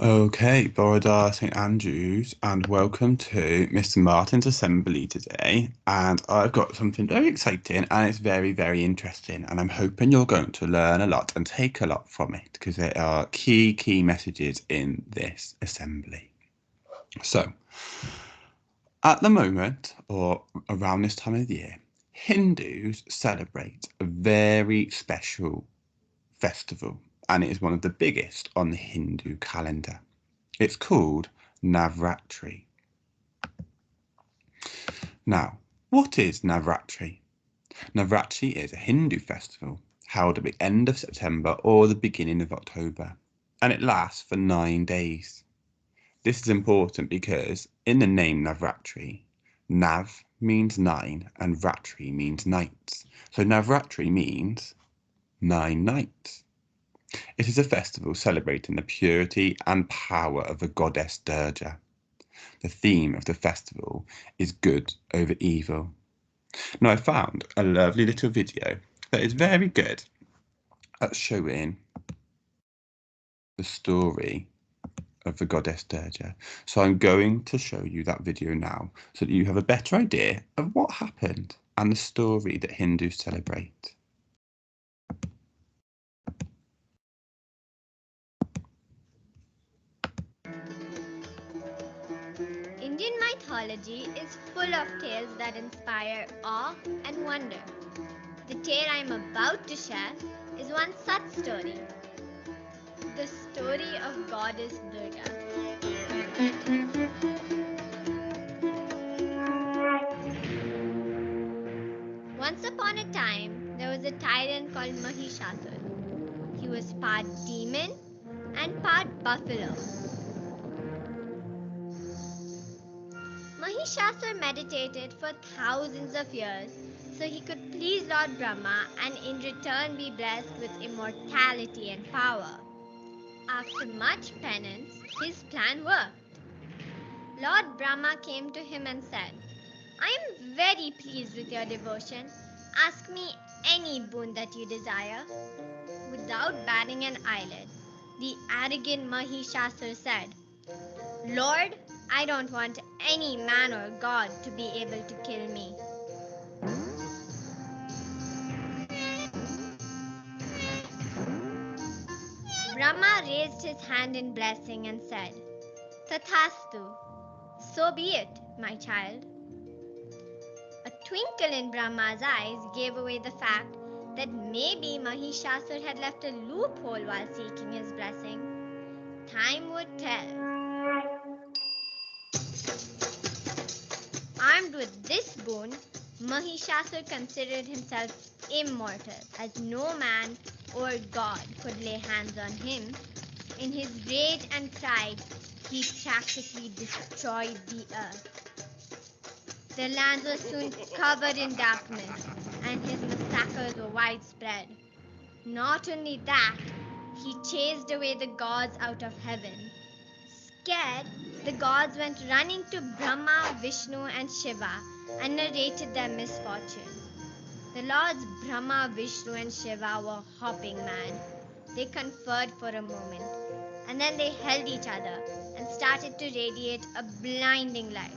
Okay, Borada St Andrews, and welcome to Mr. Martin's Assembly today. And I've got something very exciting, and it's very, very interesting. And I'm hoping you're going to learn a lot and take a lot from it because there are key messages in this assembly. So, at the moment, or around this time of the year, Hindus celebrate a very special festival, and it is one of the biggest on the Hindu calendar. It's called Navratri. Now, what is Navratri? Navratri is a Hindu festival held at the end of September or the beginning of October, and it lasts for 9 days. This is important because in the name Navratri, Nav means 9 and Ratri means nights. So Navratri means 9 nights. It is a festival celebrating the purity and power of the goddess Durga. The theme of the festival is good over evil. Now, I found a lovely little video that is very good at showing the story of the goddess Durga. So I'm going to show you that video now so that you have a better idea of what happened and the story that Hindus celebrate. Indian mythology is full of tales that inspire awe and wonder. The tale I am about to share is one such story. The story of goddess Durga. Once upon a time, there was a tyrant called Mahishasur. He was part demon and part buffalo. Mahishasur meditated for thousands of years so he could please Lord Brahma and in return be blessed with immortality and power. After much penance, his plan worked. Lord Brahma came to him and said, I am very pleased with your devotion. Ask me any boon that you desire. Without batting an eyelid, the arrogant Mahishasur said, Lord, I don't want any man or god to be able to kill me. Brahma raised his hand in blessing and said, Tathastu, so be it, my child. A twinkle in Brahma's eyes gave away the fact that maybe Mahishasur had left a loophole while seeking his blessing. Time would tell. Armed with this boon, Mahishasur considered himself immortal, as no man or god could lay hands on him. In his rage and pride, he practically destroyed the earth. The lands were soon covered in darkness, and his massacres were widespread. Not only that, he chased away the gods out of heaven. Scared, the gods went running to Brahma, Vishnu, and Shiva and narrated their misfortune. The lords Brahma, Vishnu, and Shiva were hopping mad. They conferred for a moment, and then they held each other and started to radiate a blinding light,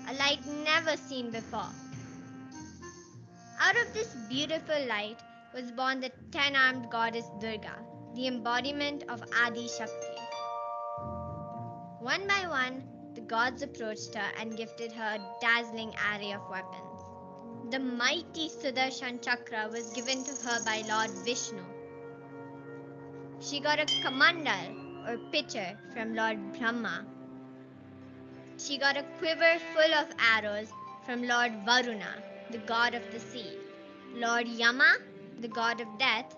a light never seen before. Out of this beautiful light was born the 10-armed goddess Durga, the embodiment of Adi Shakti. One by one, the gods approached her and gifted her a dazzling array of weapons. The mighty Sudarshan Chakra was given to her by Lord Vishnu. She got a Kamandal or pitcher from Lord Brahma. She got a quiver full of arrows from Lord Varuna, the god of the sea. Lord Yama, the god of death,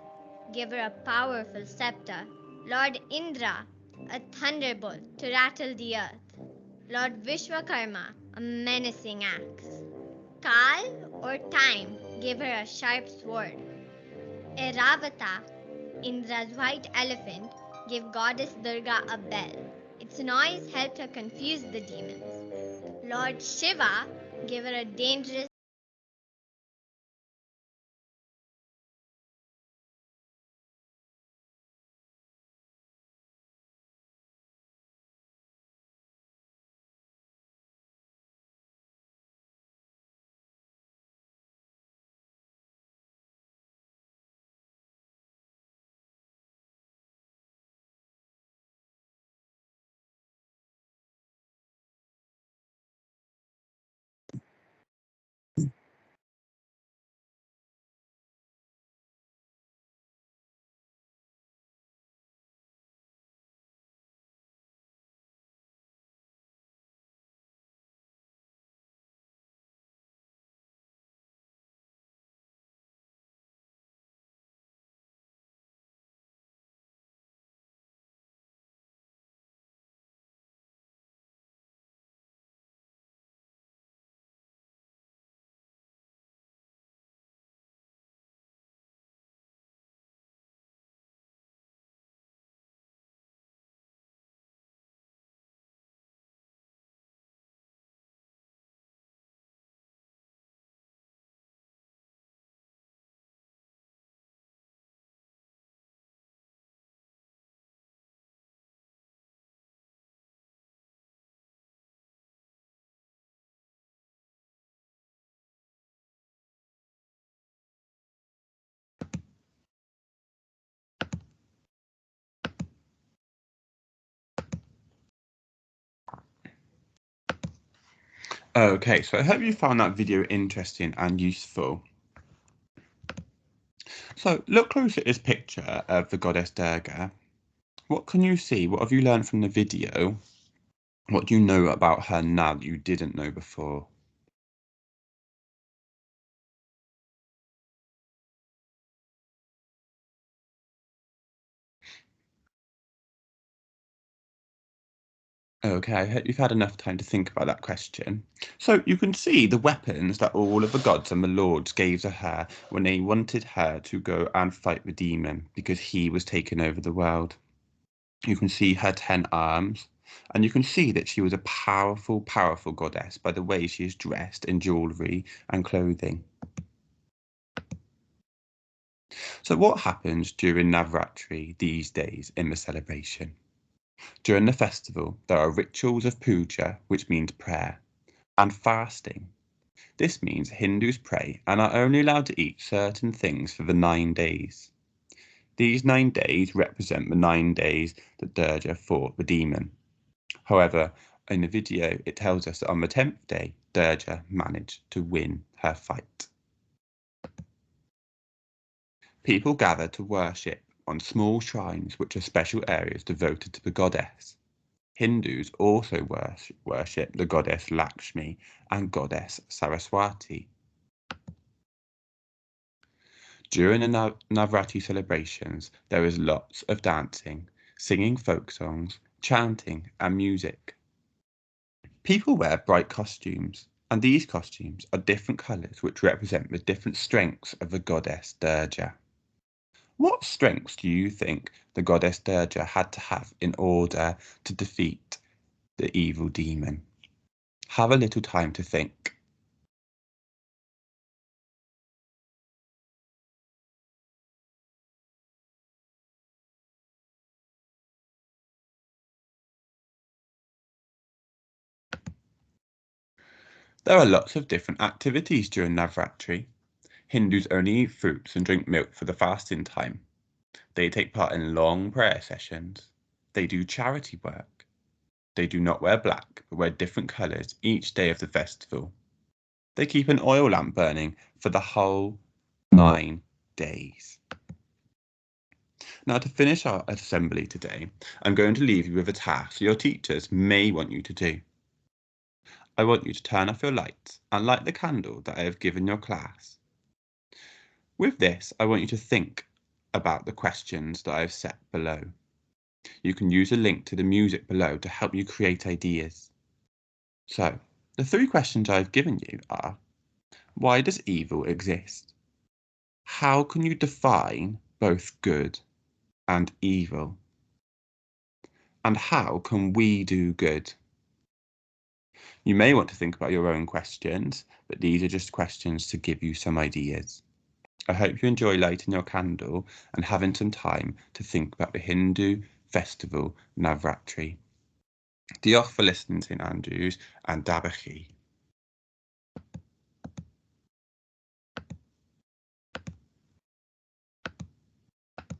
gave her a powerful scepter. Lord Indra, a thunderbolt to rattle the earth. Lord Vishwakarma, a menacing axe. Kal, or time, gave her a sharp sword. Airavata, Indra's white elephant, gave goddess Durga a bell. Its noise helped her confuse the demons. Lord Shiva gave her a dangerous Okay, so I hope you found that video interesting and useful. So look closer at this picture of the goddess Durga. What can you see? What have you learned from the video? What do you know about her now that you didn't know before? Okay, I hope you've had enough time to think about that question. So you can see the weapons that all of the gods and the lords gave to her when they wanted her to go and fight the demon because he was taking over the world. You can see her 10 arms, and you can see that she was a powerful, powerful goddess by the way she is dressed in jewellery and clothing. So what happens during Navratri these days in the celebration? During the festival, there are rituals of puja, which means prayer, and fasting. This means Hindus pray and are only allowed to eat certain things for the 9 days. These 9 days represent the 9 days that Durga fought the demon. However, in the video, it tells us that on the 10th day, Durga managed to win her fight. People gather to worship on small shrines, which are special areas devoted to the goddess. Hindus also worship the goddess Lakshmi and goddess Saraswati. During the Navratri celebrations, there is lots of dancing, singing folk songs, chanting, and music. People wear bright costumes, and these costumes are different colours which represent the different strengths of the goddess Durga. What strengths do you think the goddess Durga had to have in order to defeat the evil demon? Have a little time to think. There are lots of different activities during Navratri. Hindus only eat fruits and drink milk for the fasting time. They take part in long prayer sessions. They do charity work. They do not wear black, but wear different colours each day of the festival. They keep an oil lamp burning for the whole 9 days. Now, to finish our assembly today, I'm going to leave you with a task your teachers may want you to do. I want you to turn off your lights and light the candle that I have given your class. With this, I want you to think about the questions that I have set below. You can use a link to the music below to help you create ideas. So, the 3 questions I've given you are: why does evil exist? How can you define both good and evil? And how can we do good? You may want to think about your own questions, but these are just questions to give you some ideas. I hope you enjoy lighting your candle and having some time to think about the Hindu festival Navratri. Diolch for listening, St Andrews, and Dabachi.